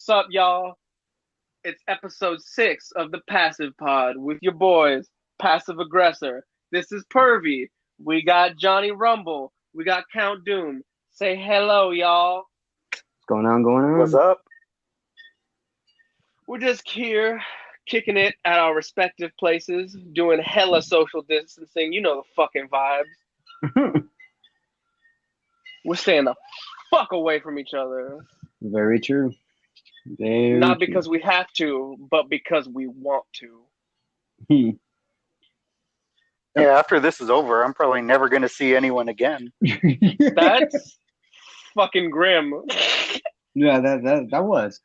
Sup, y'all? It's episode 6 of the Passive Pod with your boys, Passive Aggressor. This is Pervy. We got Johnny Rumble. We got Count Doom. Say hello, y'all. What's going on? Going on? What's up? We're just here, kicking it at our respective places, doing hella social distancing. You know the fucking vibes. We're staying the fuck away from each other. Very true. Very Not true. because we have to, but because we want to. Yeah, after this is over, I'm probably never going to see anyone again. That's fucking grim. Yeah, that was.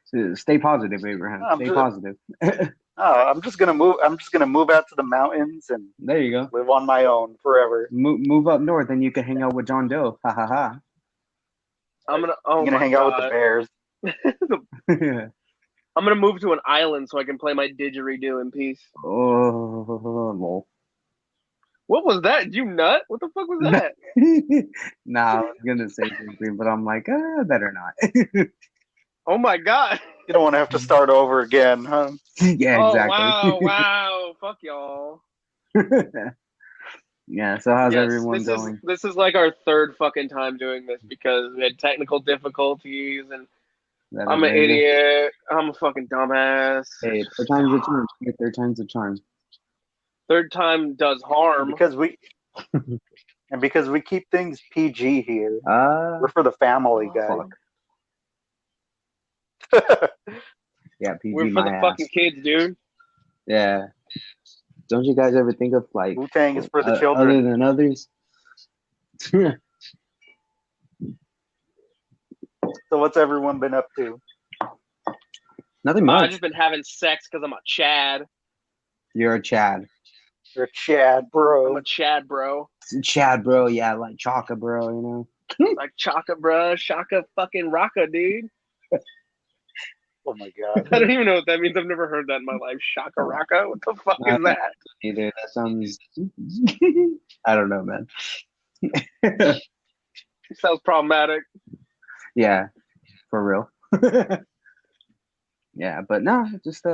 So stay positive, Abraham. Stay positive. I'm just gonna move. I'm just gonna move out to the mountains and There you go. live on my own forever. Move up north, and you can hang out with John Doe. Ha ha ha. I'm I'm gonna hang out with the bears. I'm gonna move to an island so I can play my didgeridoo in peace. Oh, lol. What was that? Did you nut? What the fuck was that? Nah, I was gonna say something, but I'm like, better not. Oh my god. You don't want to have to start over again, huh? Yeah, exactly. Oh wow. Fuck y'all. Yeah, so how's everyone this going? This is like our third fucking time doing this because we had technical difficulties and I'm an idiot. I'm a fucking dumbass. Hey, third time's a charm. Third time's a charm. Third time does harm. Because we keep things PG here. We're for the family, guys. Yeah, PG. We're for the fucking kids, dude. Yeah. Don't you guys ever think of like Wu-Tang is for the children other than others? So what's everyone been up to? Nothing much. I've just been having sex because I'm a Chad. You're a Chad. You're a Chad, bro. I'm a Chad, bro. Chad, bro. Yeah, like Chaka, bro. You know. Like Chaka, bro. Shaka fucking Raka, dude. Oh my god. I don't even know what that means. I've never heard that in my life. Shaka Raka? What the fuck is that? Either that sounds. I don't know, man. It sounds problematic. Yeah, for real. Yeah, but no, just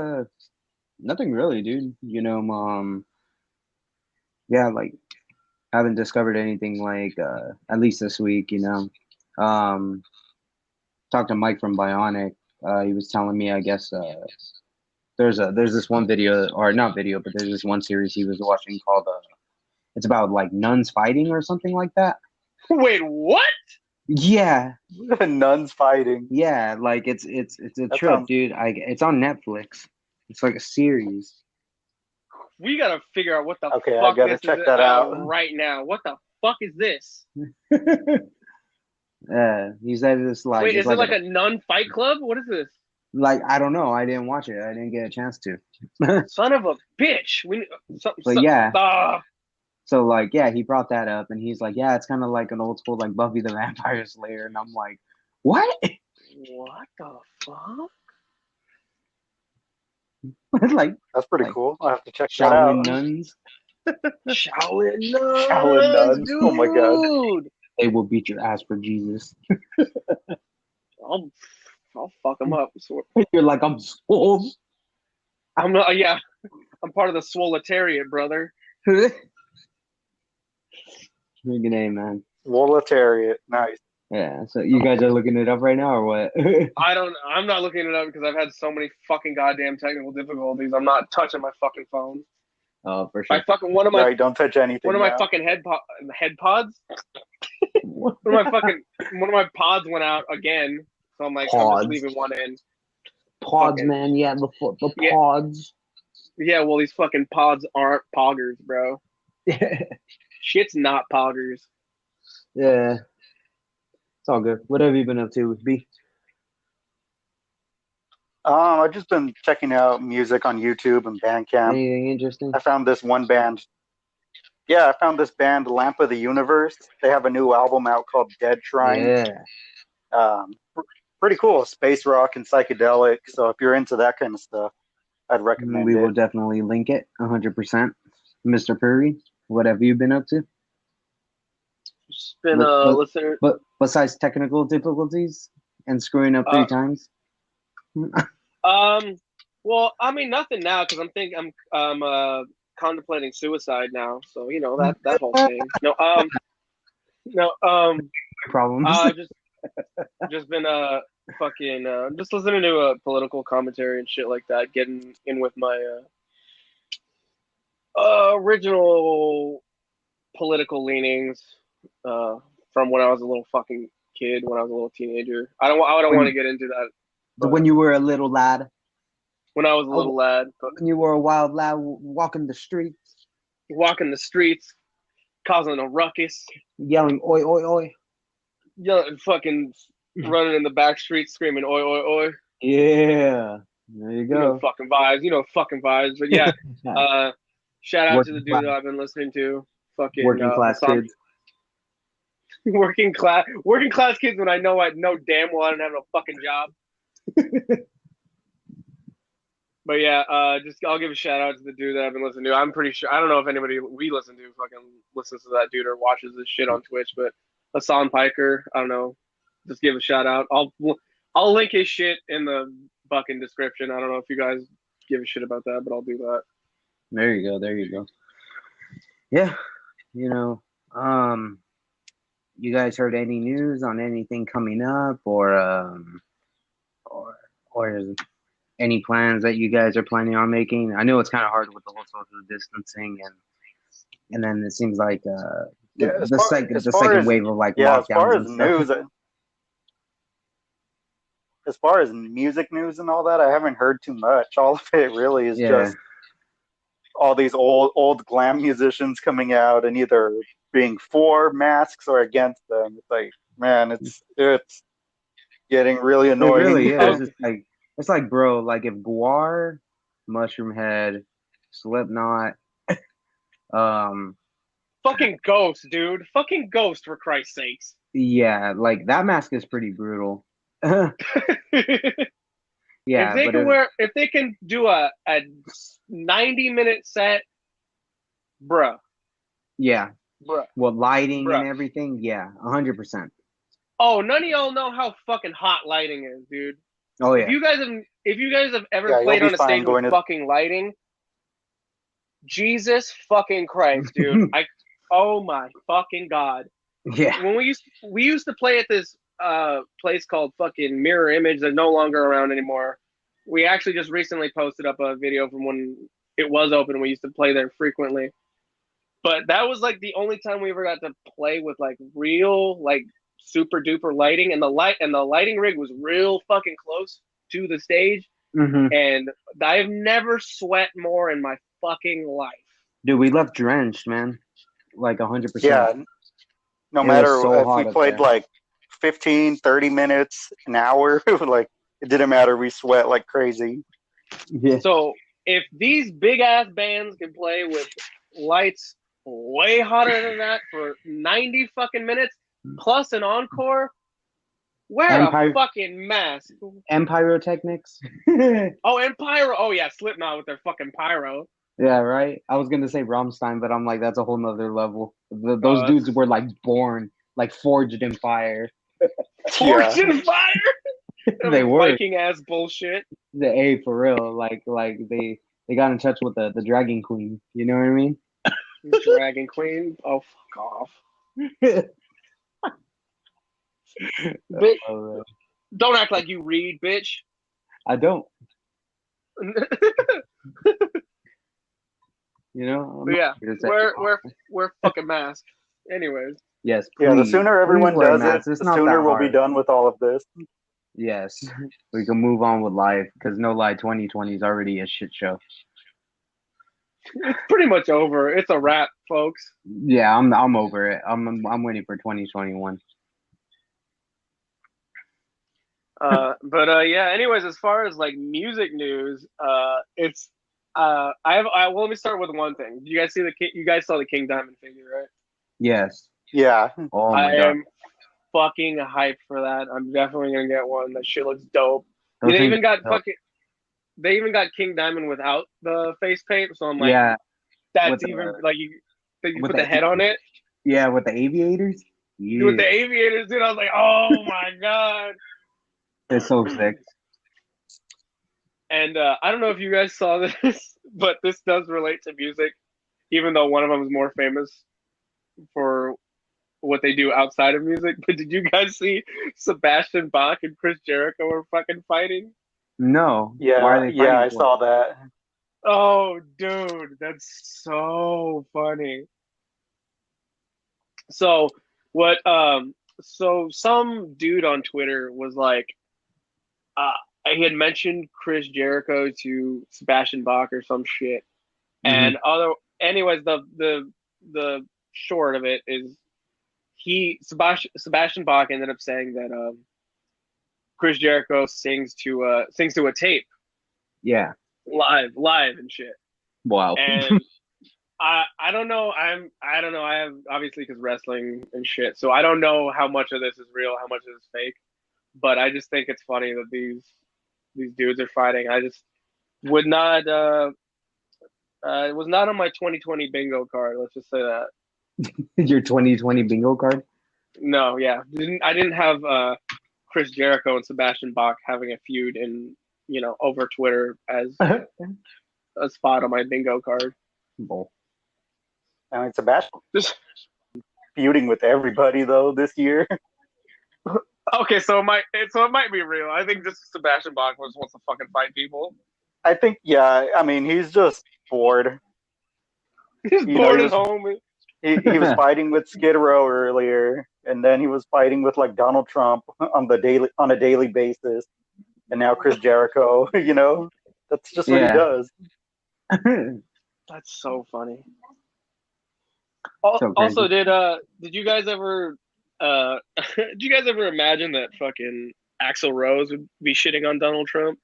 nothing really, dude. You know, yeah, like haven't discovered anything like at least this week. You know, talked to Mike from Bionic. He was telling me, I guess, there's this one video, or not video, but there's this one series he was watching called it's about like nuns fighting or something like that. Wait, what? Yeah, Nuns fighting. yeah, like it's a trip, dude. It's on Netflix. It's like a series. We gotta figure out what the Okay, fuck I gotta this check is that out right now. What the fuck is this? He said it's like. Wait, is it like a nun fight club? What is this? Like, I don't know. I didn't watch it. I didn't get a chance to. Son of a bitch. Yeah. So like, yeah, he brought that up, and he's like, yeah, it's kind of like an old school like Buffy the Vampire Slayer, and I'm like, what? What the fuck? Like that's pretty like, cool. I'll have to check that out. Nuns. Shaolin nuns. Shaolin nuns. Dude. Oh my god. They will beat your ass for Jesus. I'll fuck them up. You're like, I'm swole. I'm not. Yeah, I'm part of the swoletariat, brother. Good name, man. Swoletariat. Nice. Yeah. So you guys are looking it up right now, or what? I'm not looking it up because I've had so many fucking goddamn technical difficulties. I'm not touching my fucking phone. Oh, for sure. One of my don't touch anything. One of my fucking head pods. one of my pods went out again. So I'm like, I'm just leaving one in. Pods, man. Yeah, the pods. Yeah, well, these fucking pods aren't poggers, bro. Shit's not poggers. Yeah. It's all good. What have you been up to, B? I've just been checking out music on YouTube and Bandcamp. Anything interesting? I found this one band. Yeah, I found this band, Lamp of the Universe. They have a new album out called Dead Shrine. Yeah. Pretty cool. Space rock and psychedelic. So if you're into that kind of stuff, I'd recommend we it. We will definitely link it 100%. Mr. Puri, what have you been up to? Just been listening. But besides technical difficulties and screwing up 3 times? Well, I mean, nothing now because I'm contemplating suicide now. So that whole thing. No, Problems. Just been fucking just listening to political commentary and shit like that. Getting in with my original political leanings from when I was a little fucking kid, when I was a little teenager. I don't want to get into that. When you were a little lad. When I was a little lad. But when you were a wild lad walking the streets. Walking the streets, causing a ruckus. Yelling, oi, oi, oi. Yelling, fucking running in the back streets screaming, oi, oi, oi. Yeah. There you go. Fucking vibes. But yeah, shout out to the dude that I've been listening to. Fucking working class kids. Working class kids when I know damn well I don't have no fucking job. But yeah, I'll give a shout out to the dude that I've been listening to. I'm pretty sure I don't know if anybody we listen to fucking listens to that dude or watches this shit on Twitch, but Hasan Piker, I don't know. Just give a shout out. I'll link his shit in the fucking description. I don't know if you guys give a shit about that, but I'll do that. There you go. Yeah, you guys heard any news on anything coming up, or any plans that you guys are planning on making? I know it's kind of hard with the whole social distancing, and then it seems like the second wave of like lockdowns and stuff. As far as music news and all that, I haven't heard too much. All of it really is just all these old glam musicians coming out and either being for masks or against them. It's like, man, it's getting really annoying. It really is. It's like, bro, like if Guar, Mushroom Head, Slipknot, fucking Ghost, dude. Fucking Ghost, for Christ's sakes. Yeah, like that mask is pretty brutal. Yeah, if they can do a 90-minute set, bruh. Yeah. Bruh. Well, lighting and everything, yeah, 100%. Oh, none of y'all know how fucking hot lighting is, dude. Oh yeah. If you guys have ever played on a stage with fucking lighting, Jesus fucking Christ, dude. Oh my fucking God. Yeah. When we used to play at this place called fucking Mirror Image that's no longer around anymore. We actually just recently posted up a video from when it was open. We used to play there frequently. But that was like the only time we ever got to play with like real like super duper lighting, and the lighting rig was real fucking close to the stage. Mm-hmm. And I've never sweat more in my fucking life. Dude, we left drenched, man. Like 100%. Yeah. No matter if we played like 15, 30 minutes, an hour, like it didn't matter. We sweat like crazy. Yeah. So if these big ass bands can play with lights way hotter than that for 90 fucking minutes plus an encore, wear a fucking mask. And pyrotechnics. Oh, and pyro. Oh yeah, Slipknot with their fucking pyro. Yeah, right. I was gonna say Rammstein, but I'm like, that's a whole nother level. Those dudes were like born, like forged in fire. Forged in fire. They were Viking ass bullshit. For real. Like they got in touch with the Dragon Queen. You know what I mean? Dragon Queen. Oh, fuck off. Bitch, don't act like you read, bitch. I don't. You know? Yeah, we're fucking masked. Anyways. Yes. Please, the sooner everyone does it, the sooner we'll be done with all of this. Yes, we can move on with life because no lie, 2020 is already a shit show. It's pretty much over. It's a wrap, folks. Yeah, I'm over it. I'm waiting for 2021. But yeah. Anyways, as far as like music news, it's let me start with one thing. You guys saw the King Diamond figure, right? Yes. Yeah. Oh my God. am fucking hyped for that. I'm definitely gonna get one. That shit looks dope. They even got King Diamond without the face paint, so I'm like, yeah, that's even like you put the head on it. Yeah, with the aviators. Yeah. With the aviators, dude, I was like, oh my God. It's so sick. And I don't know if you guys saw this, but this does relate to music, even though one of them is more famous for what they do outside of music. But did you guys see Sebastian Bach and Chris Jericho were fucking fighting? No. Why are Yeah, they yeah, fighting I for it? saw that. Oh, dude, that's so funny. So what? So some dude on Twitter was like, uh, he had mentioned Chris Jericho to Sebastian Bach or some shit, Mm-hmm. and anyways, the short of it is Sebastian Bach ended up saying that Chris Jericho sings to a tape Yeah. live and shit. Wow. And I don't know. I don't know. I have obviously because wrestling and shit. So I don't know how much of this is real, how much is fake. But I just think it's funny that these dudes are fighting. I just would not. It was not on my 2020 bingo card. Let's just say that. Your 2020 bingo card? No, yeah, I didn't have Chris Jericho and Sebastian Bach having a feud in over Twitter as a spot on my bingo card. Bull. I mean, Sebastian Just feuding with everybody though this year. okay, so it might be real. I think just Sebastian Bach wants to fucking fight people. I think, yeah. I mean, he's just bored. He's You know, bored at home. he was fighting with Skid Row earlier, and then he was fighting with like Donald Trump on a daily basis, and now Chris Jericho. You know, that's just what he Yeah. does. That's so funny. So Also, crazy. did you guys ever did you guys ever imagine that fucking Axl Rose would be shitting on Donald Trump?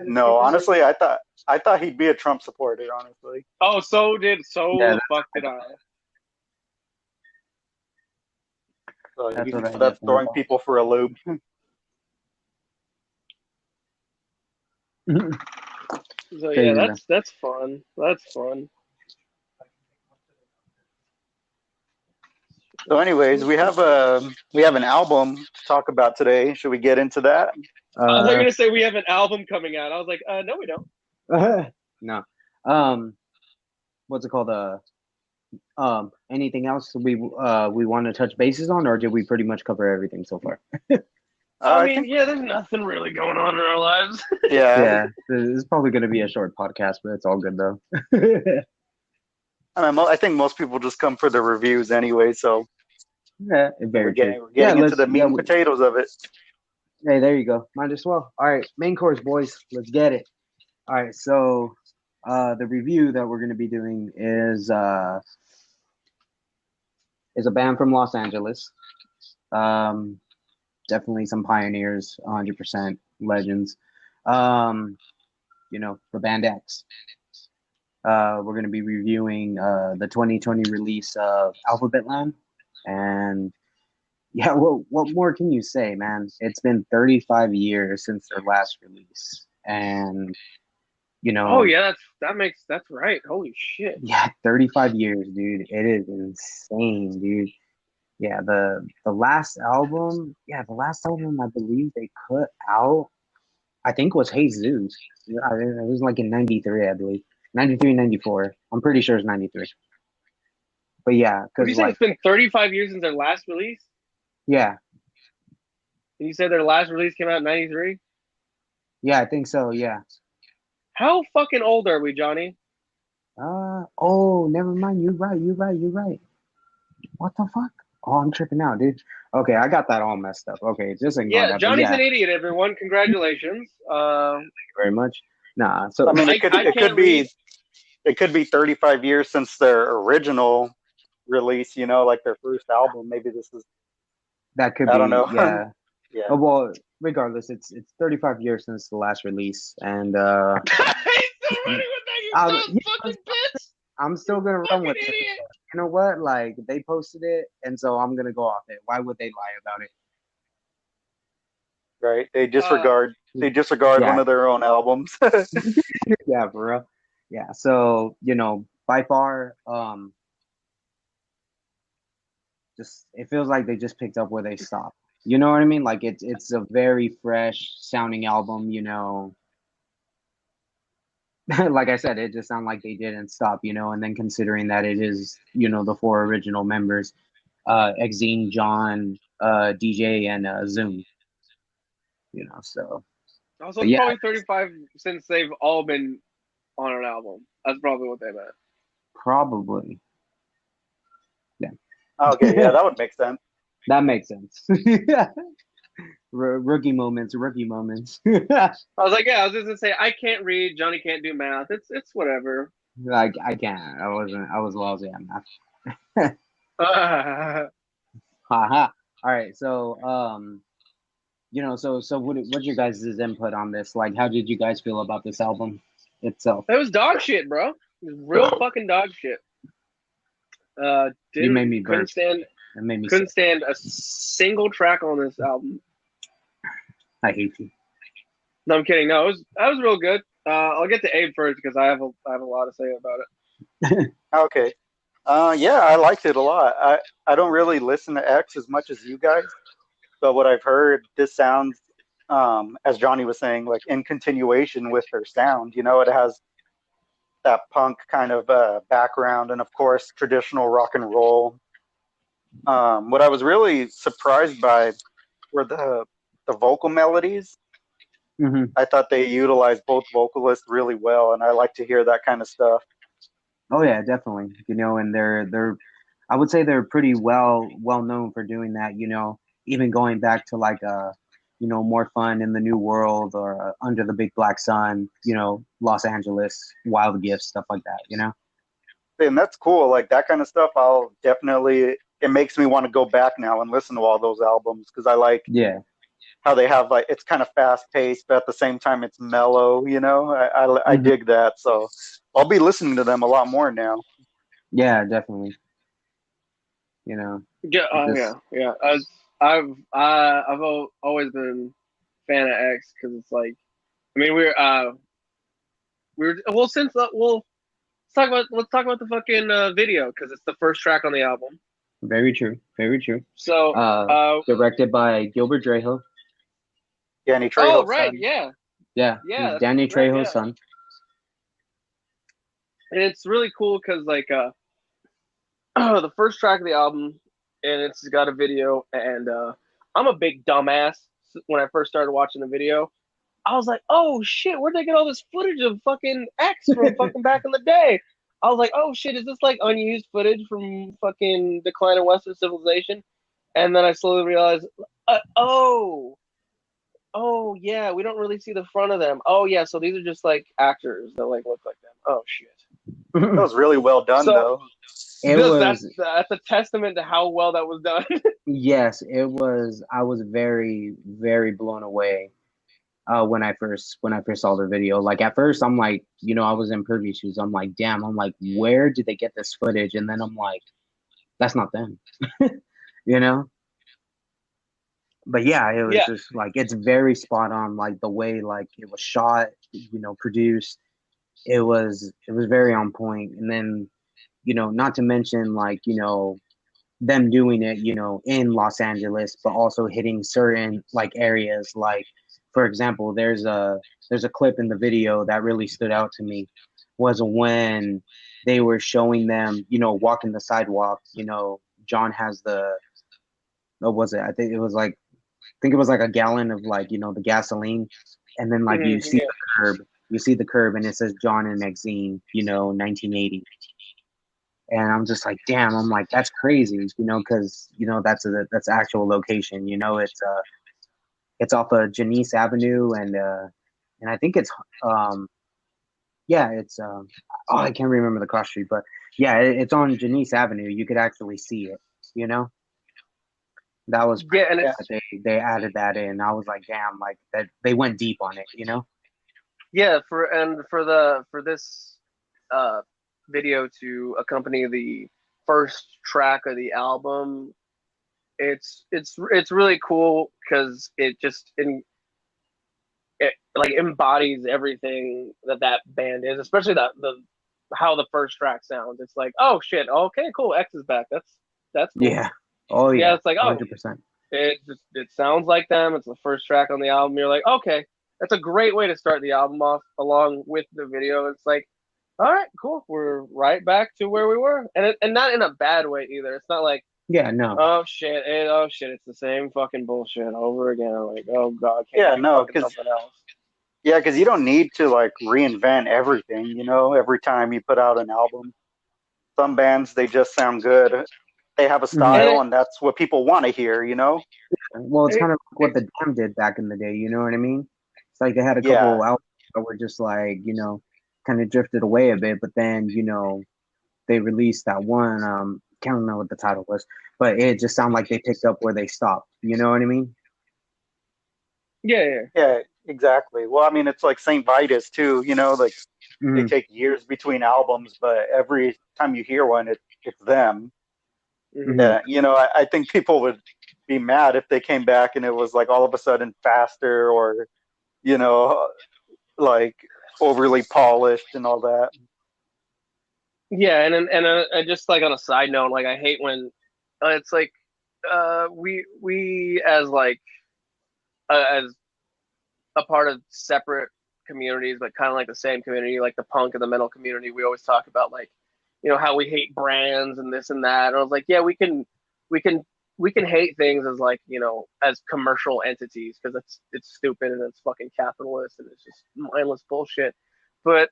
No, honestly, I thought he'd be a Trump supporter. Honestly, Oh, so Yeah, the fuck did I. so that's what I that's definitely throwing people for a loop. thought. So yeah, Crazy though. that's fun. That's fun. So, anyways, we have an album to talk about today. Should we get into that? I thought you were Uh, gonna say we have an album coming out. I was like, no, we don't. no. Um, what's it called? Anything else we want to touch bases on, or did we pretty much cover everything so far? I I mean, think, yeah, there's nothing really going on in our lives. yeah. Yeah, this is probably going to be a short podcast, but it's all good though. I mean, I think most people just come for the reviews anyway. So Yeah, very true. we're Yeah, getting into the meat and we, potatoes of it. hey, there you go. Might as well. All right, main course, boys. Let's get it. All right, so the review that we're going to be doing is a band from Los Angeles. Um, definitely some pioneers, 100% legends. Um, the band X. We're going to be reviewing the 2020 release of Alphabetland. And yeah, what more can you say, man? It's been 35 years since their last release. And, Oh yeah, that's right. Holy shit. yeah, 35 years, dude. It is insane, dude. Yeah, the last album I believe they put out, I think was Jesus. Yeah, it was like in 93, I believe. 93, 94. I'm pretty sure it's 93. But yeah, Would you because say like, it's been 35 years since their last release? yeah, And you said their last release came out in '93. yeah, I think so. Yeah. How fucking old are we, Johnny? Oh, never mind. You're right. You're right. You're right. What the fuck? Oh, I'm tripping out, dude. Okay, I got that all messed up. Okay, just ignore Yeah, that. But Johnny's yeah, an idiot. Everyone, congratulations. thank you very much. Nah, so I mean, I can't read. it could be 35 years since their original release. You know, like their first album. Maybe this is, that could I don't be, know. yeah. Yeah. Oh, well, regardless, it's 35 years since the last release, and He's still running with that, you dumb yeah, fucking bitch. I'm still You gonna run fucking with it. idiot. You know what? Like they posted it, and so I'm gonna go off it. Why would they lie about Right. it? They disregard one Yeah, of their own albums. yeah, for real. Yeah. So by far, just it feels like they just picked up where they stopped. You know what I mean? Like it's a very fresh sounding album. You know, like I said, it just sounded like they didn't stop, and then considering that it is, the four original members, Exene, John, DJ, and Zoom, so, Also, but it's yeah, probably 35 since they've all been on an album. That's probably what they meant. probably, yeah. Okay, yeah, that would make sense. That makes sense. Rookie moments, rookie moments. I was like, yeah, I was just gonna say I can't read. Johnny can't do math. It's whatever. Like I can't. I was lousy at math. Haha. All right. So, so what's your guys' input on this? Like, how did you guys feel about this album itself? It was dog shit, bro. It was real fucking dog shit. You made me Couldn't burp. stand It made me couldn't sick. stand a single track on this album. I hate you. No, I'm kidding. No, that was real good. I'll get to Abe first because I have a lot to say about it. Okay. Yeah, I liked it a lot. I don't really listen to X as much as you guys, but what I've heard, this sounds, as Johnny was saying, like in continuation with their sound. It has that punk kind of background, and of course, traditional rock and roll. What I was really surprised by were the vocal melodies. Hmm. I thought they utilized both vocalists really well, and I like to hear that kind of stuff. Oh yeah, definitely. And they're I would say they're pretty well known for doing that. Even going back to like more fun in the new world or under the big black sun. Los Angeles, Wild Gifts, stuff like that. And that's cool. Like that kind of stuff, I'll definitely. It makes me want to go back now and listen to all those albums because I like Yeah. how they have like it's kind of fast paced, but at the same time it's mellow. I Hmm. dig that. So I'll be listening to them a lot more now. Yeah, definitely. You know, Yeah, just yeah. I've always been a fan of X because it's like, I mean, we were well since well let's talk about the fucking video because it's the first track on the album. very true. Very true. So Directed by Gilbert Trejo. Danny oh Trejo's right, son. yeah, Yeah, yeah, that's Danny right, Trejo's yeah, son. and it's really cool because like the first track of the album and it's got a video and I'm a big dumbass when I first started watching the video. I was like, oh shit, where'd they get all this footage of fucking X from fucking back in the day? I was like, oh shit, is this like unused footage from fucking Decline of Western Civilization? And then I slowly realized, oh yeah, we don't really see the front of them. Oh yeah, so these are just like actors that like look like them. Oh shit. That was really well done, So though. It was that's a testament to how well that was done. yes, it was. I was very very blown away when I first saw the video. Like at first, I'm like, I was in Purvie's shoes. I'm like, damn. I'm like, where did they get this footage? And then I'm like, that's not them. you know. But yeah, it was Yeah, just like it's very spot on. Like the way like it was shot, produced. It was very on point. And then not to mention like them doing it, in Los Angeles, but also hitting certain like areas. Like, for example, there's a clip in the video that really stood out to me was when they were showing them, walking the sidewalk. John has what was it? I think it was like a gallon of like, the gasoline, and then like yeah, you see the curb, and it says John and Exene, 1980. And I'm just like, damn. I'm like, that's crazy, because that's actual location. It's off of Janice Avenue, and I think it's yeah, it's oh, I can't remember the cross street, but yeah, it's on Janice Avenue. You could actually see it. You know, that was yeah, pretty and cool Yeah. that they added that in. I was like, damn, like that they went deep on it. yeah for this uh video to accompany the first track of the album. It's really cool because it like embodies everything that band is, especially the how the first track sounds. It's like, oh shit, okay, cool, X is back. That's cool. Yeah. Oh Yeah, yeah. it's like, oh, 100%. it sounds like them. It's the first track on the album. You're like, okay. That's a great way to start the album off, along with the video. It's like, all right, cool, we're right back to where we were, and not in a bad way either. It's not like, Yeah, no. oh shit, it's the same fucking bullshit over again. Like, oh god, can't Yeah, we do no, fucking because something else? yeah, because you don't need to like reinvent everything, every time you put out an album. Some bands, they just sound good. They have a Mhm. And style, and that's what people want to hear. Well, it's it, kind of like what the Damned did back in the day. You know what I mean? It's like they had a Yeah, couple albums that were just like, kind of drifted away a bit, but then, they released that one. Can't remember what the title was, but it just sounded like they picked up where they stopped. You know what I mean? yeah. yeah, exactly. Well, I mean, it's like Saint Vitus too. Like they Mm-hmm. take years between albums, but every time you hear one, it's them. Mm-hmm. Mm-hmm. I think people would be mad if they came back and it was like all of a sudden faster or you know like overly polished and all that. Yeah, and just like on a side note, like I hate when it's like we as like as a part of separate communities, but kind of like the same community, like the punk and the metal community. We always talk about like, how we hate brands and this and that. And I was like, yeah, we can, we can hate things as like, as commercial entities because it's stupid and it's fucking capitalist and it's just mindless bullshit. But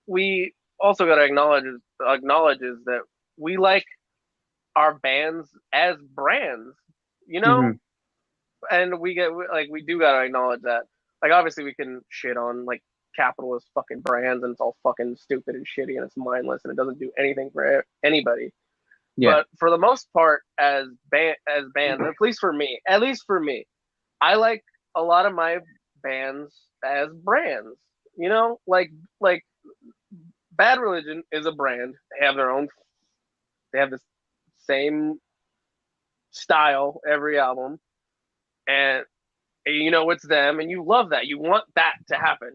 we also got to acknowledge is that we like our bands as brands, you Mm-hmm. know, and we do gotta acknowledge that. Like obviously we can shit on like capitalist fucking brands and it's all fucking stupid and shitty and it's mindless and it doesn't do anything for anybody. Yeah. But for the most part, as bands, at least for me, I like a lot of my bands as brands. Like Bad Religion is a brand. They have their own. They have the same style every album, and it's them and you love that, you want that to happen.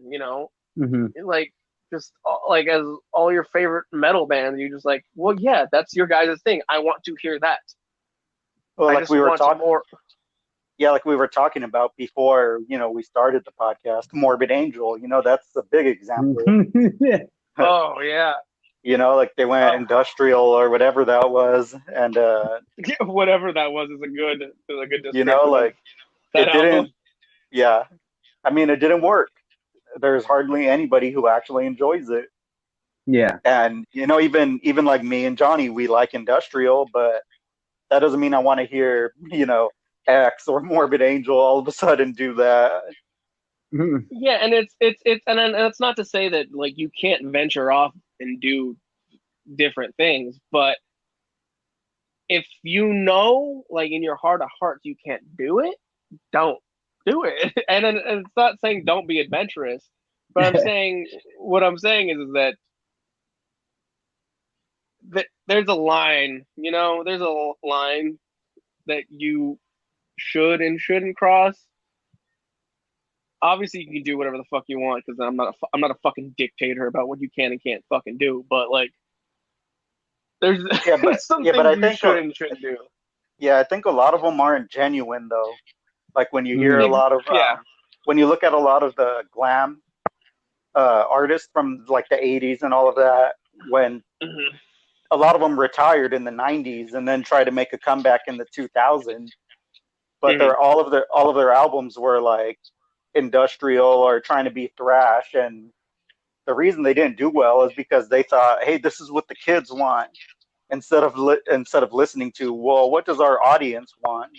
Mm-hmm. Like just like as all your favorite metal bands, you just like, well, yeah, that's your guys' thing, I want to hear that. Well, I like just we were want talking more. yeah, like we were talking about before, we started the podcast, Morbid Angel, that's a big example. Yeah. Oh yeah. Like they went Oh, industrial or whatever that was, and whatever that was is a good description of like that it album. didn't. Yeah, I mean, it didn't work. There's hardly anybody who actually enjoys it, Yeah. and even like me and Johnny, we like industrial, but that doesn't mean I want to hear X or Morbid Angel all of a sudden do that. Mm-hmm. Yeah, and and it's not to say that like you can't venture off and do different things, but if like in your heart of hearts, you can't do it, don't do it. And it's not saying don't be adventurous, but what I'm saying is that there's a line, there's a line that you should and shouldn't cross. Obviously, you can do whatever the fuck you want because I'm not a fucking dictator about what you can and can't fucking do. But like, there's Yeah, but some yeah, but things I you think should and shouldn't do. yeah, I think a lot of them aren't genuine though. Like when you hear a Mm-hmm. lot of Yeah. when you look at a lot of the glam artists from like the 80s and all of that, when Mm-hmm. a lot of them retired in the 90s and then tried to make a comeback in the 2000s, but Mm-hmm. all of their albums were like industrial or trying to be thrash, and the reason they didn't do well is because they thought, hey, this is what the kids want, instead of listening to, well, what does our audience want?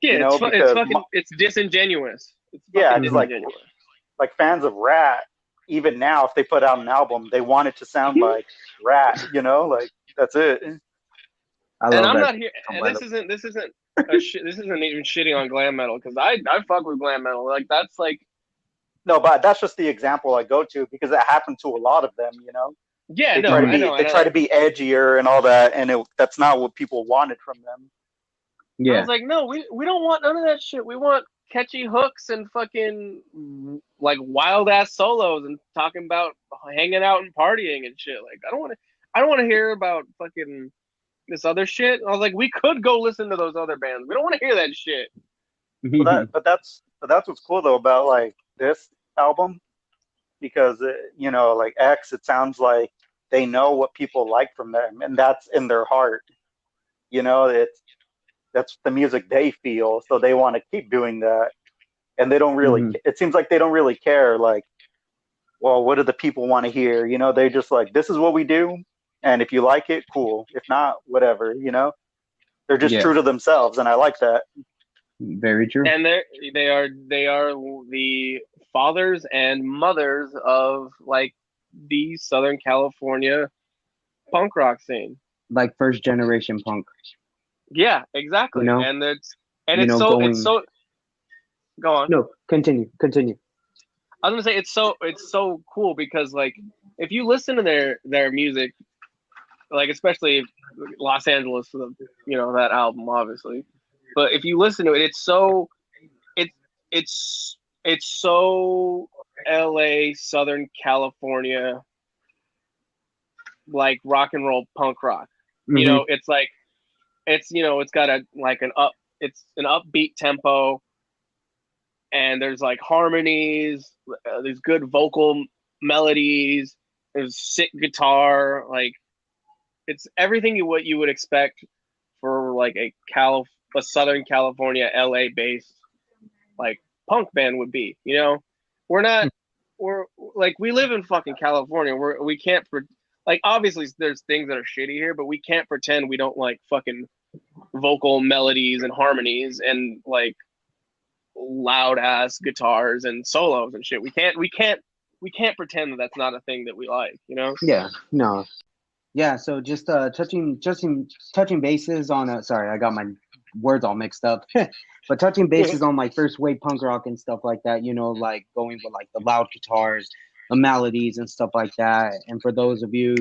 Yeah, it's Because fucking it's disingenuous. It's yeah, fucking it's like disingenuous. fans of Rat, even now, if they put out an album, they want it to sound like Rat, like that's it. I And love I'm that not here. song, And by the this isn't even shitting on glam metal because I fuck with glam metal. Like that's like, No, but that's just the example I go to because it happened to a lot of them. yeah, They no, try to I way. be know, they try to be edgier and all that, and that's not what people wanted from them. I Yeah. was like, no, we don't want none of that shit. We want catchy hooks and fucking like wild ass solos and talking about hanging out and partying and shit. Like I don't want to hear about fucking this other shit. I was like, we could go listen to those other bands. We don't want to hear that shit. But that's what's cool though about like this album because like X, it sounds like they know what people like from them, and that's in their heart. That's the music they feel, so they want to keep doing that, and they don't really. Hmm. It seems like they don't really care. Like, well, what do the people want to hear? They just like, this is what we do, and if you like it, cool. If not, whatever. They're just Yeah, true to themselves, and I like that. very true. And they are the fathers and mothers of like the Southern California punk rock scene. Like first generation punk, Yeah, you exactly. know, And it's going. so go on. No, continue. I was gonna say it's so cool because like if you listen to their music, like especially Los Angeles, that album obviously, but if you listen to it, it's it's it's so L.A. Southern California like rock and roll punk rock. Hmm. It's like it's got it's an upbeat tempo, and there's like harmonies, there's good vocal melodies, there's sick guitar, like it's everything what you would expect for like a Southern California LA based like punk band would be. We're not we're like we live in fucking California. We can't like obviously there's things that are shitty here, but we can't pretend we don't like fucking vocal melodies and harmonies and like loud ass guitars and solos and shit. We can't pretend that that's not a thing that we like. Yeah, no, yeah. So just touching bases on sorry, I got my words all mixed up. But touching bases on like first wave punk rock and stuff like that, like going with like the loud guitars, the melodies and stuff like that. And for those of you,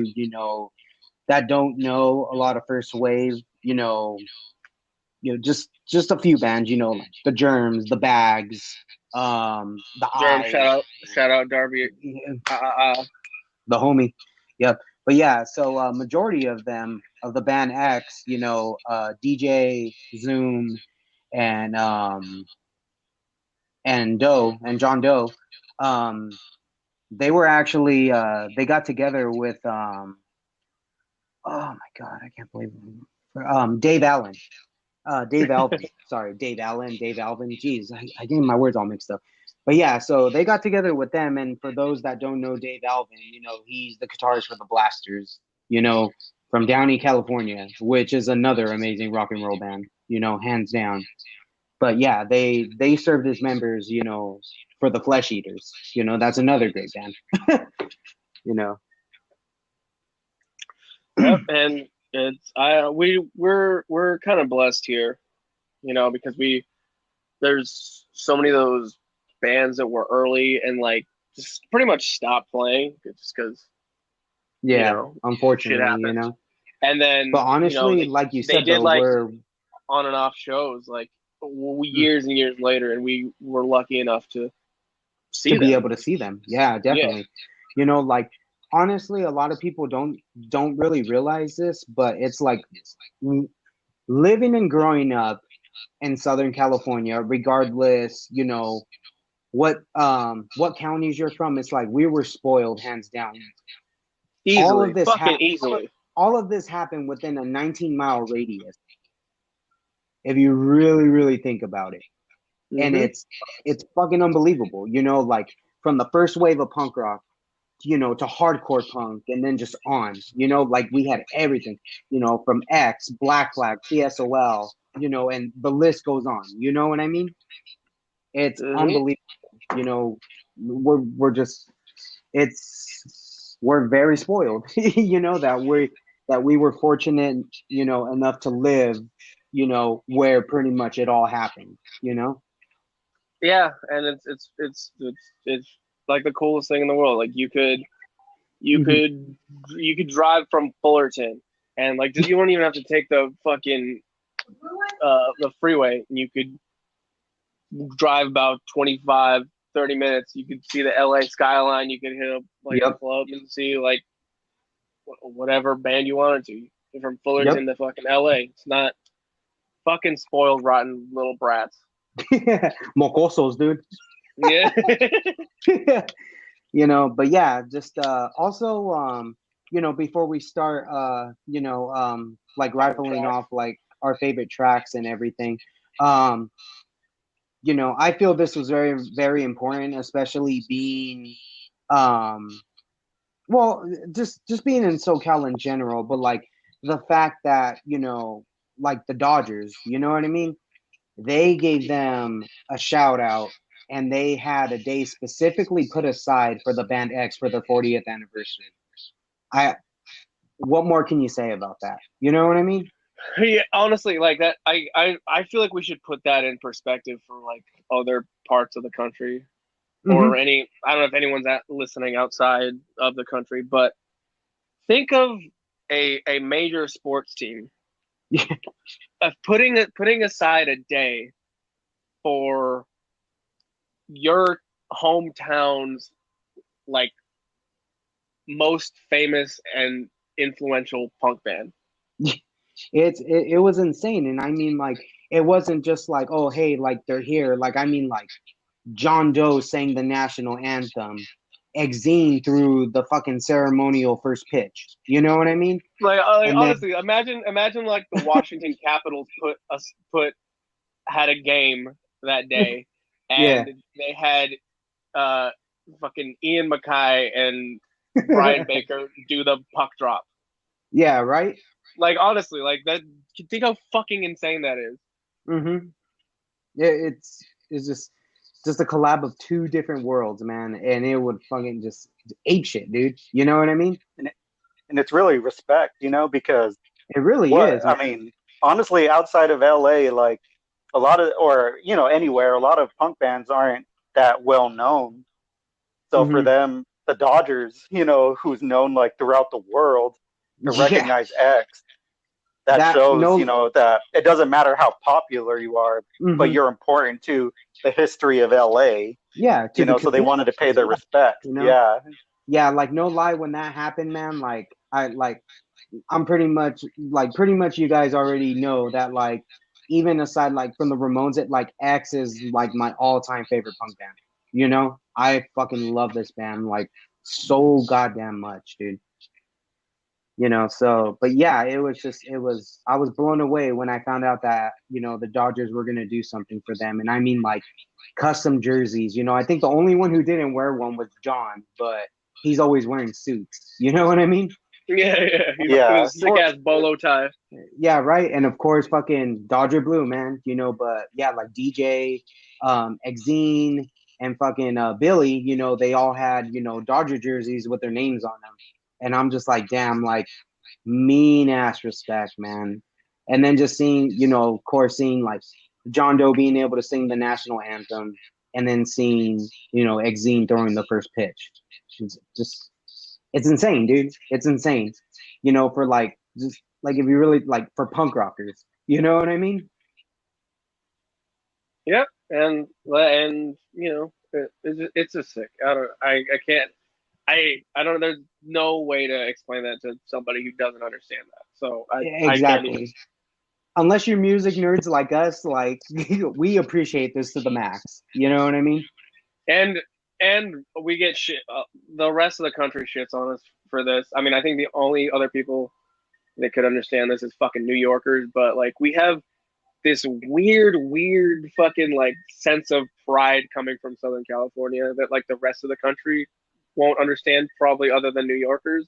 that don't know a lot of first wave, just a few bands, like the Germs, the Bags, the Jerem, Eyes, shout out Darby. the Homie. Yep. But yeah, so majority of them of the band X, DJ Zoom and John Doe, um, they were actually they got together with oh my god, I can't believe Dave Allen. Dave Alvin. Sorry, Dave Allen, Dave Alvin. Jeez, I getting my words all mixed up. But yeah, so they got together with them, and for those that don't know Dave Alvin, he's the guitarist for the Blasters, from Downey, California, which is another amazing rock and roll band, hands down. But yeah, they served as members, for the Flesh Eaters. That's another great band. you know. Yep, and we're kind of blessed here, because there's so many of those bands that were early and like just pretty much stopped playing just because Yeah, shit unfortunately, happens. And then But honestly, like you they said, did though, like we're on and off shows like years and years later, and we were lucky enough to see to be them. able to see them. Yeah, Yeah. definitely. Like honestly, a lot of people don't really realize this, but it's like living and growing up in Southern California, regardless, what counties you're from, it's like we were spoiled hands down. Easily, fucking easily. All of this happened within a 19-mile radius. If you really, really think about it. And it's fucking unbelievable, like from the first wave of punk rock, to hardcore punk, and then just on, like we had everything, from X, Black Flag, TSOL, and the list goes on. You know what I mean? It's unbelievable. We're just we're very spoiled, that we were fortunate, enough to live, where pretty much it all happened. Yeah, and it's like the coolest thing in the world. Like you could drive from Fullerton, and like you don't even have to take the fucking the freeway, and you could drive about 25, 30 minutes. You could see the LA skyline. You could hit up like a club and see like whatever band you wanted to. You're from Fullerton to fucking LA. It's not fucking spoiled, rotten little brats. Mocosos, dude. Yeah. But yeah, just also before we start like rifling off like our favorite tracks and everything, um I feel this was very, very important, especially being um well, just being in SoCal in general, but like the fact that, like the Dodgers, you know what I mean? They gave them a shout out, and they had a day specifically put aside for the band X for their 40th anniversary. I What more can you say about that? You know what I mean? Yeah, honestly, like that, I feel like we should put that in perspective for like other parts of the country or Mm-hmm. any. I don't know if anyone's listening outside of the country, but think of a major sports team of putting aside a day for your hometown's like most famous and influential punk band. It was insane, and I mean, like, it wasn't just like, oh hey, like they're here. Like, I mean, like, John Doe sang the national anthem. Exene through the fucking ceremonial first pitch. You know what I mean? Like And then honestly, imagine like the Washington Capitals put had a game that day, yeah, and they had uh fucking Ian Mackay and Brian Baker do the puck drop. yeah, right. Like honestly, like that. Think how fucking insane that is. Mm-hmm. It's just a collab of two different worlds, man, and it would fucking just ape shit, dude. You know what I mean? And it's really respect, because It really what is, I man. mean, honestly, outside of LA, like a lot of, or anywhere, a lot of punk bands aren't that well known. So for Mm-hmm. them, the Dodgers, who's known like throughout the world, to Yeah, recognize X, that that shows, no. that it doesn't matter how popular you are, but Mm-hmm. you're important to the history of LA, Yeah, to the so they wanted to cathedral pay as their well. respect. You know? Yeah. Yeah, like no lie, when that happened, man. I'm pretty much you guys already know that like even aside like from the Ramones, it like X is like my all-time favorite punk band. I fucking love this band like so goddamn much, dude. So but yeah, I was blown away when I found out that, the Dodgers were gonna do something for them. And I mean like custom jerseys. I think the only one who didn't wear one was John, but he's always wearing suits. You know what I mean? Yeah, he's in Yeah. his sick ass bolo tie. Yeah, right. And of course, fucking Dodger Blue, man. But yeah, like DJ, Exene, and fucking Billy. They all had Dodger jerseys with their names on them, and I'm just like, damn, like mean ass respect, man. And then just seeing, of course, seeing like John Doe being able to sing the national anthem, and then seeing Exene throwing the first pitch. It's insane, dude. It's insane. For like just like if you really like for punk rockers, you know what I mean? Yep, and it's just sick. I can't I don't. There's no way to explain that to somebody who doesn't understand that. So I can't even. Exactly. Unless you're music nerds like us, like we appreciate this to the max. You know what I mean? And we get shit. The rest of the country shits on us for this. I mean, I think the only other people that could understand this is fucking New Yorkers. But like, we have this weird fucking like sense of pride coming from Southern California that like the rest of the country won't understand, probably other than New Yorkers.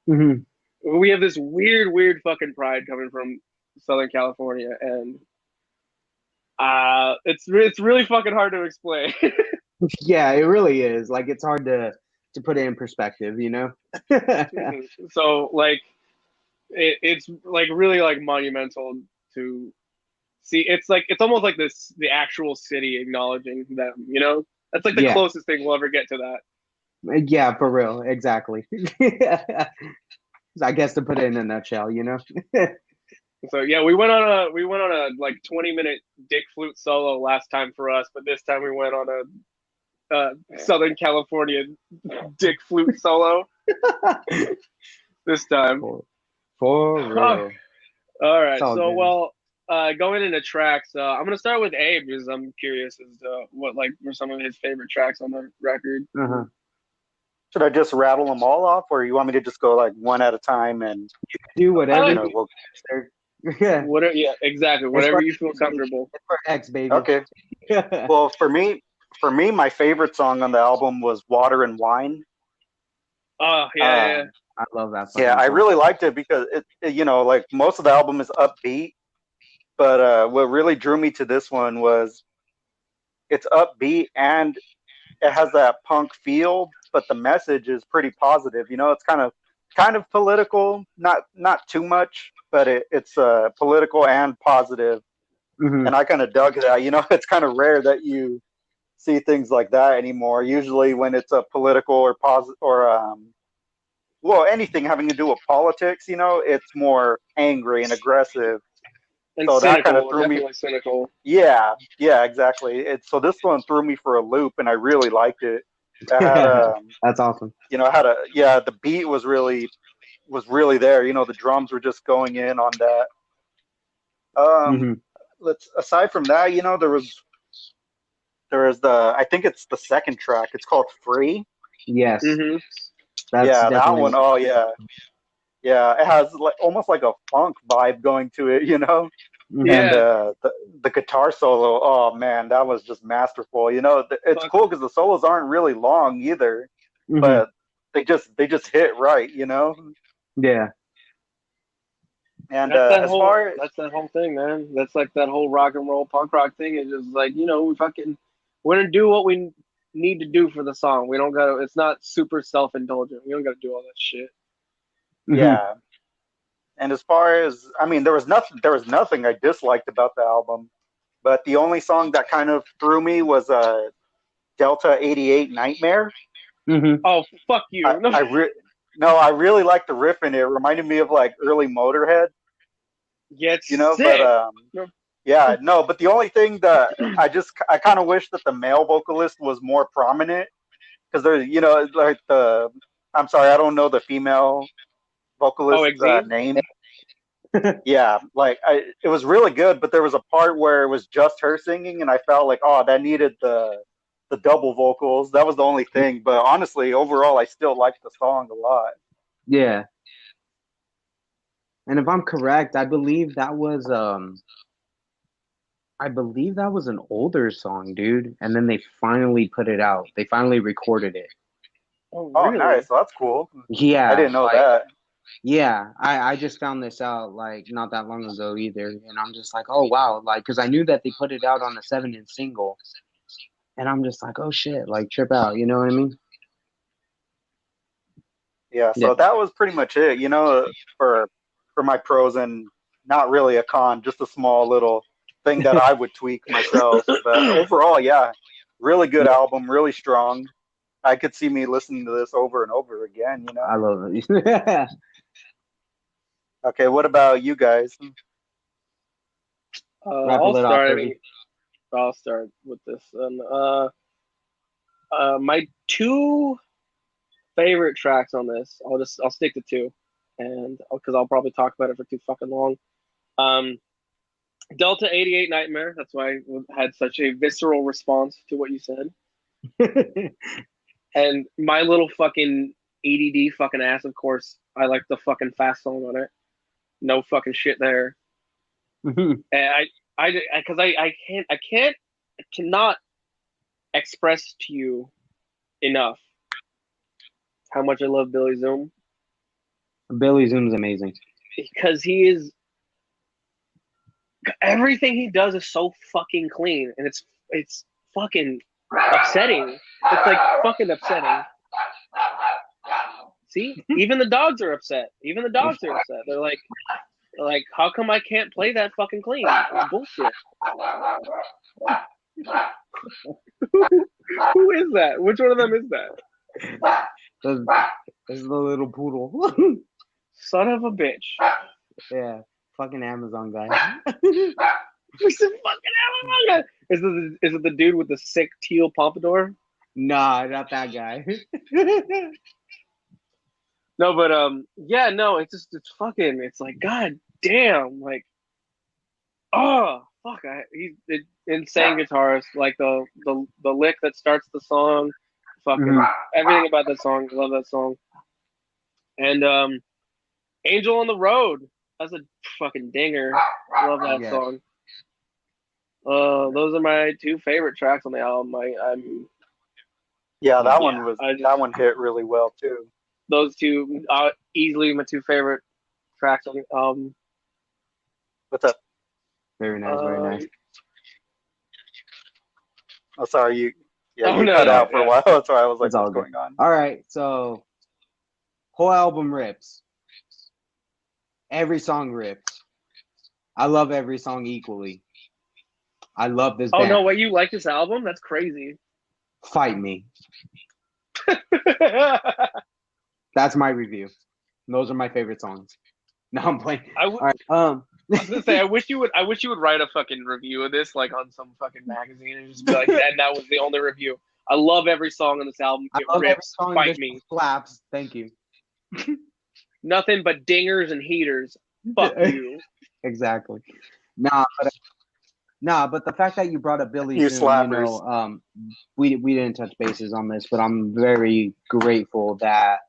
Mm-hmm. We have this weird fucking pride coming from Southern California, and it's really fucking hard to explain. Yeah, it really is. Like it's hard to put it in perspective, So like it's like really like monumental to see. It's like it's almost like this the actual city acknowledging them. That's like the Yeah. closest thing we'll ever get to that. Yeah, for real. Exactly. I guess to put it in a nutshell. So yeah, we went on a like 20-minute dick flute solo last time for us, but this time we went on a Southern California dick flute solo this time. For real. All right. It's all So good. well, going into tracks, I'm gonna start with Abe because I'm curious as to what like were some of his favorite tracks on the record. Uh-huh. Should I just rattle them all off, or you want me to just go like one at a time and Do whatever Uh, we'll yeah. whatever, yeah, exactly. It's Whatever for you feel comfortable. it's for X, baby. okay. Well, for me, my favorite song on the album was "Water and Wine." Oh yeah, Um, I love that yeah, fucking I song. really liked it because like most of the album is upbeat, but what really drew me to this one was it's upbeat and it has that punk feel, but the message is pretty positive. It's kind of political, not too much, but it's political and positive, Hmm. and I kind of dug that. It's kind of rare that you see things like that anymore. Usually, when it's a political or positive or well, anything having to do with politics, it's more angry and aggressive. and So that kind of cynical, threw me. definitely cynical. Yeah, exactly. So this one threw me for a loop, and I really liked it. I had That's awesome. the beat was really there. The drums were just going in on that. Um, Hmm. let's aside from that, there is I think it's the second track. It's called Free. Yes, Hmm. that's Yeah, that definitely. one. Oh yeah, yeah. It has like almost like a funk vibe going to it. Hmm. And Yeah, the guitar solo. Oh man, that was just masterful. It's fuck. cool because the solos aren't really long either, Hmm. but they just hit right. Yeah. And That's that as whole. far as That's that whole thing, man. That's like that whole rock and roll punk rock thing. Is just like we fucking we're gonna do what we need to do for the song. We don't gotta. It's not super self indulgent. We don't gotta do all that shit. Hmm. yeah, and as far as I mean, there was nothing I disliked about the album, but the only song that kind of threw me was Delta 88 Nightmare. Hmm. Oh fuck I you! No. I re- no, I really liked the riff in it. It reminded me of like early Motorhead, Get but sick. No. yeah, no, but the only thing that I kind of wish that the male vocalist was more prominent because there's like I'm sorry, I don't know the female Oh, vocalist Exene. name. Yeah, like it was really good, but there was a part where it was just her singing, and I felt like, oh, that needed the double vocals. That was the only thing. But honestly, overall, I still liked the song a lot. Yeah. And if I'm correct, I believe that was an older song, dude. And then they finally put it out. They finally recorded it. Oh Oh, really? nice. Well, that's cool. I Yeah, didn't know like that. yeah, I just found this out like not that long ago either, and I'm just like, oh wow, like because I knew that they put it out on a 7-inch single, and I'm just like, oh shit, like trip out, you know what I mean? Yeah, Yeah. so that was pretty much it. For my pros and not really a con, just a small little thing that I would tweak myself. But overall, yeah, really good Yeah, album, really strong. I could see me listening to this over and over again. I love it. Okay, what about you guys? Rattle I'll it off, start. I Herbie. mean, I'll start with this. And my two favorite tracks on this. I'll stick to two, and because I'll probably talk about it for too fucking long. Um, Delta 88 Nightmare. That's why I had such a visceral response to what you said. And my little fucking ADD fucking ass. Of course, I like the fucking fast song on it. No fucking shit there. Mhm. And because I cannot express to you enough how much I love Billy Zoom Billy Zoom's amazing. because he is everything he does is so fucking clean and it's fucking upsetting. It's like fucking upsetting. See, even the dogs are upset. Even the dogs are upset. They're like, how come I can't play that fucking clean? It's bullshit. Who is that? Which one of them is that? That's, that's the little poodle. Son of a bitch. Yeah, fucking Amazon guy. It's a fucking Amazon. Is it the dude with the sick teal pompadour? Nah, not that guy. No, but yeah, no, it's like god damn, like Oh fuck! He's an insane guitarist. Like the lick that starts the song, fucking Mhm. everything about that song. Love that song. And Angel on the Road. That's a fucking dinger. Love that Yeah. song. Those are my two favorite tracks on the album. I'm Yeah, Yeah. that one hit really well too. those two easily my two favorite tracks on the album. What's up? Very nice. Very nice. Um, Oh, sorry, you. Yeah, oh you no, cut no, out for a yeah. while. That's why I was like, It's all "What's good. going on?" All right. So whole album rips. Every song rips. I love every song equally. I love this Oh band. no, what you like this album? That's crazy. Fight me. That's my review. Those are my favorite songs. No, I'm playing. All right. I was gonna say, I wish you would write a fucking review of this, like on some fucking magazine, and just be like, and that was the only review. I love every song on this album. I It love every rips. song. Fight This me. slaps. Thank you. Nothing but dingers and heaters. Fuck you. Exactly. But the fact that you brought up Billy You Zoom, slappers. we didn't touch bases on this, but I'm very grateful that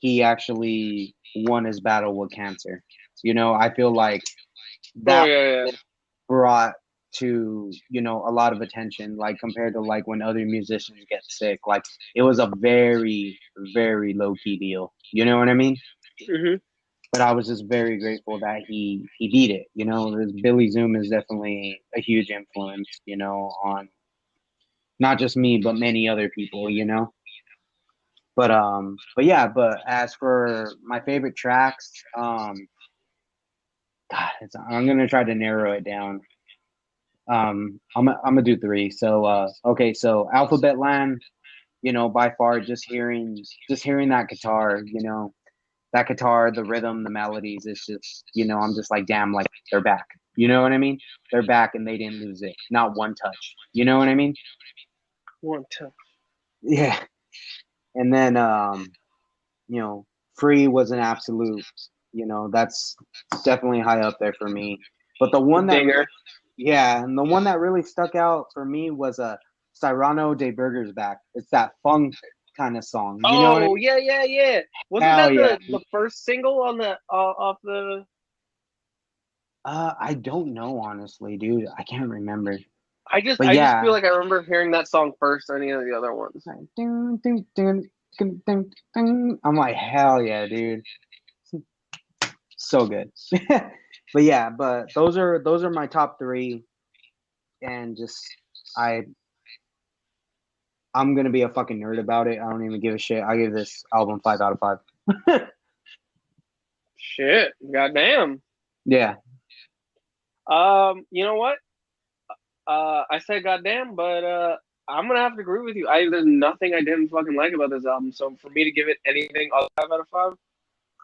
he actually won his battle with cancer. I feel like Oh that yeah, yeah. brought to a lot of attention, like compared to like when other musicians get sick. Like it was a very, very low key deal. You know what I mean? hmm But I was just very grateful that he beat it. Billy Zoom is definitely a huge influence. On not just me but many other people. But yeah. But as for my favorite tracks, God, I'm gonna try to narrow it down. I'm gonna do three. So okay, so Alphabetland, by far just hearing that guitar, the rhythm, the melodies, it's just, I'm just like, damn, like they're back. You know what I mean? They're back and they didn't lose it. Not one touch. You know what I mean? One time. Yeah. And then Free was an absolute, that's definitely high up there for me. But the one that Dinger. yeah, and the one that really stuck out for me was Cyrano de Burger's Back. It's that funk kind of song. You know what I Oh mean? yeah, yeah, yeah. Wasn't Hell that yeah. the first single on the off the? I don't know, honestly, dude. I can't remember. But I just yeah. feel like I remember hearing that song first or any of the other ones. I'm like, hell yeah, dude. So good. But yeah, those are my top three, and just I I'm gonna be a fucking nerd about it. I don't even give a shit. I give this album 5 out of 5. Shit, goddamn. Yeah. You know what? I said goddamn, but I'm gonna have to agree with you. There's nothing I didn't fucking like about this album. So for me to give it anything other than 5 out of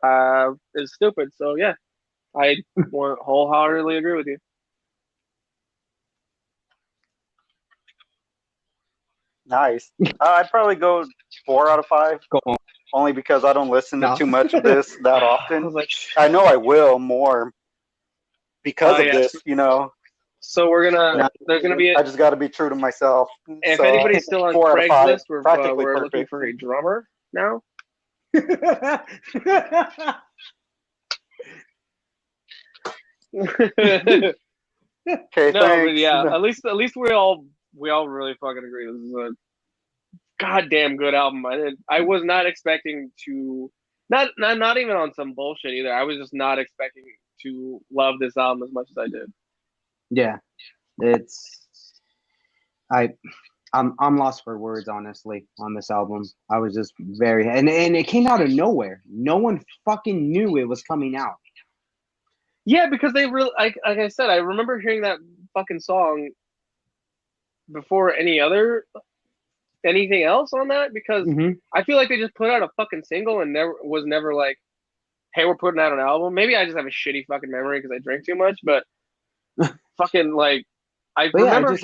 5, is stupid. So yeah, I wholeheartedly agree with you. Nice. I'd probably go 4 out of 5, Go on. only because I don't listen to No. too much of this that I often. was like, I know I will more because of yes. this. You know, So there's gonna be I just got to be true to myself. if So anybody's still on 4 out of 5, Craigslist, practically we're looking perfect. for a drummer now. No, Okay, but thanks. yeah, at least we all really fucking agree. This is a goddamn good album. I was not expecting to not even on some bullshit either. I was just not expecting to love this album as much as I did. Yeah. It's I I'm lost for words, honestly, on this album. I was just very and it came out of nowhere. No one fucking knew it was coming out. Yeah, because they really like I said, I remember hearing that fucking song before anything else on that because Mm-hmm. I feel like they just put out a fucking single and never like, hey, we're putting out an album. Maybe I just have a shitty fucking memory because I drink too much, but fucking like I But yeah, remember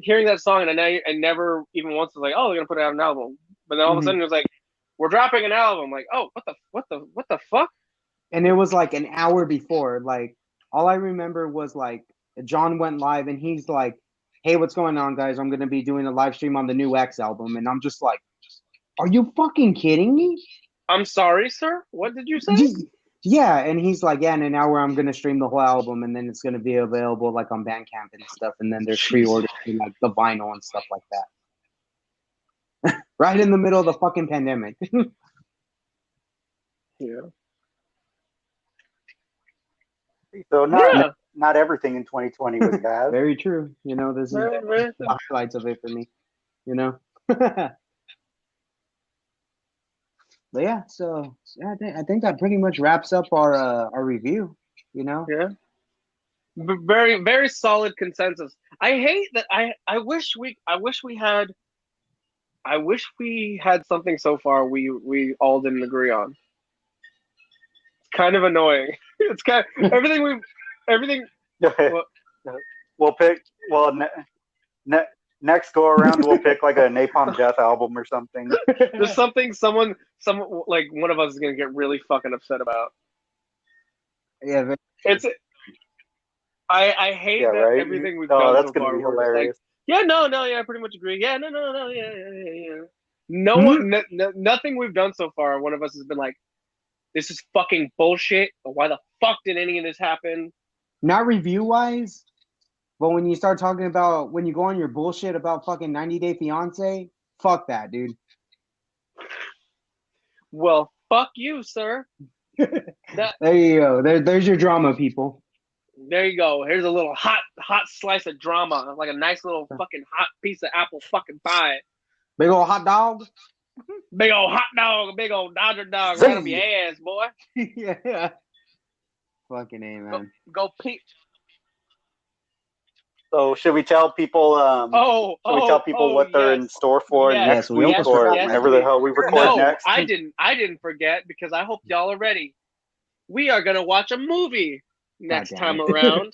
hearing that song and I never even once was like, oh, they're gonna put out an album. But then all of a mhm. sudden it was like, we're dropping an album. Like, oh, what the fuck? And it was like an hour before. Like all I remember was like John went live and he's like, "Hey, what's going on, guys? I'm gonna be doing a live stream on the new X album," and I'm just like, "Are you fucking kidding me?" I'm sorry, sir. What did you say? Yeah, and he's like, "Yeah, in an hour I'm gonna stream the whole album, and then it's gonna be available like on Bandcamp and stuff, and then there's pre-orders for like the vinyl and stuff like that." Right in the middle of the fucking pandemic. Yeah. So not everything in 2020 was bad. Very true. You know, this is the highlights of it for me. You know. But yeah, so yeah, I think that pretty much wraps up our review. You know. Yeah. Very, very solid consensus. I hate that. I wish we had something so far we all didn't agree on. It's kind of annoying. It's kind of everything. We'll pick. Well, next go around, we'll pick like a Napalm Death album or something. There's something someone like one of us is gonna get really fucking upset about. Yeah, it's. I hate that right? everything we've done that's so gonna far. be hilarious. Like, I pretty much agree. Yeah, no, yeah. No one, nothing we've done so far. One of us has been like, "This is fucking bullshit. Why the fuck did any of this happen?" Not review wise, but when you start talking about when you go on your bullshit about fucking 90 Day Fiance, fuck that, dude. Well, fuck you, sir. There you go. There's your drama, people. There you go. Here's a little hot slice of drama, like a nice little fucking hot piece of apple fucking pie. Big old hot dog. Big old hot dog, big old Dodger dog right up your ass, boy. Yeah. Fucking A, man. Go peep. So should we tell people? What they're in store for next week or whenever the hell we record next? I didn't forget because I hope y'all are ready. We are gonna watch a movie next time around.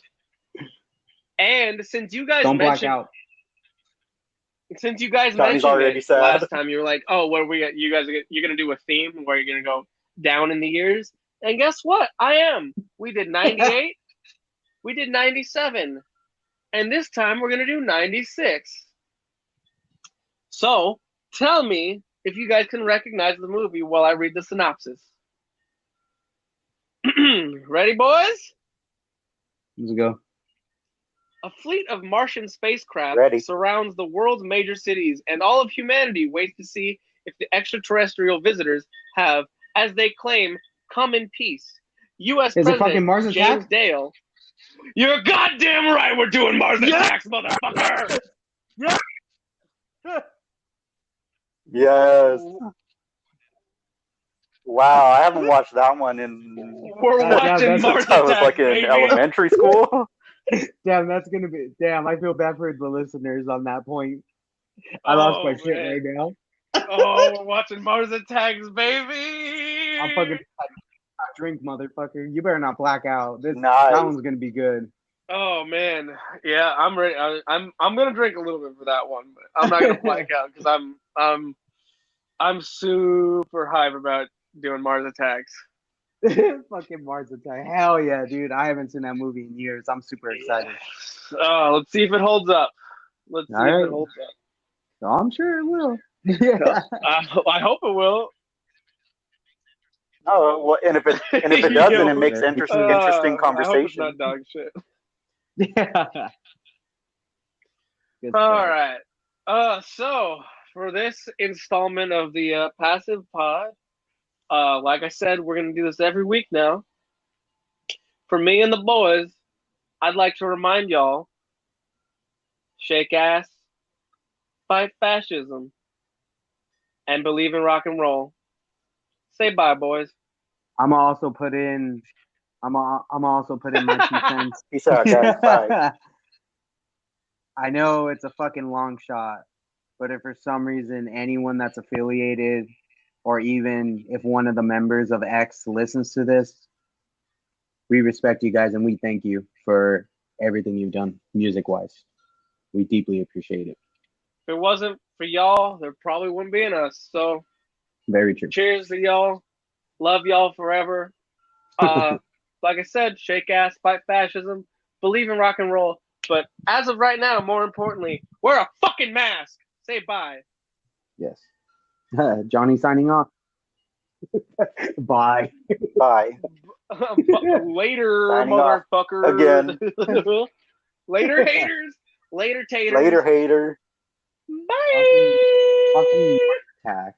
And since you guys mentioned it last time, you were like, "Oh, what are we? You're gonna do a theme where you're gonna go down in the years." And guess what? I am. We did 98. We did 97. And this time we're going to do 96. So tell me if you guys can recognize the movie while I read the synopsis. Ready, boys? Let's go. A fleet of Martian spacecraft surrounds the world's major cities, and all of humanity waits to see if the extraterrestrial visitors have, as they claim, come in peace. U.S. President James Dale. You're goddamn right we're doing Mars Attacks, motherfucker! Yes! Wow, I haven't watched that one in... We're watching Mars Attacks, I was like in elementary school. Damn, that's gonna be... Damn, I feel bad for the listeners on that point. I lost my shit right now. Oh, we're watching Mars Attacks, baby! I'm fucking... Drink, motherfucker. You better not black out. That one's gonna be good. Oh man, yeah, I'm ready. I'm gonna drink a little bit for that one, but I'm not gonna black out because I'm super hype about doing Mars Attacks. Fucking Mars Attack. Hell yeah, dude. I haven't seen that movie in years. I'm super excited. Let's see if it holds up. Let's see if it holds up. Oh, I'm sure it will. I hope it will. Oh, well, and if it does, then it makes interesting conversation. I hope it's not dog shit. Yeah. All right. So for this installment of the Passive Pod, like I said, we're gonna do this every week now. For me and the boys, I'd like to remind y'all: shake ass, fight fascism, and believe in rock and roll. Say bye, boys. I'm also put in my 2 cents. Peace out, guys. Bye. I know it's a fucking long shot, but if for some reason anyone that's affiliated, or even if one of the members of X listens to this, we respect you guys and we thank you for everything you've done music-wise. We deeply appreciate it. If it wasn't for y'all, there probably wouldn't be in us. So. Very true. Cheers to y'all. Love y'all forever. Like I said, shake ass, fight fascism, believe in rock and roll. But as of right now, more importantly, wear a fucking mask. Say bye. Yes. Johnny signing off. Bye. Bye. Later, Signing off motherfuckers. again. Later, haters. Later, taters. Later, hater. Bye. Fucking tax.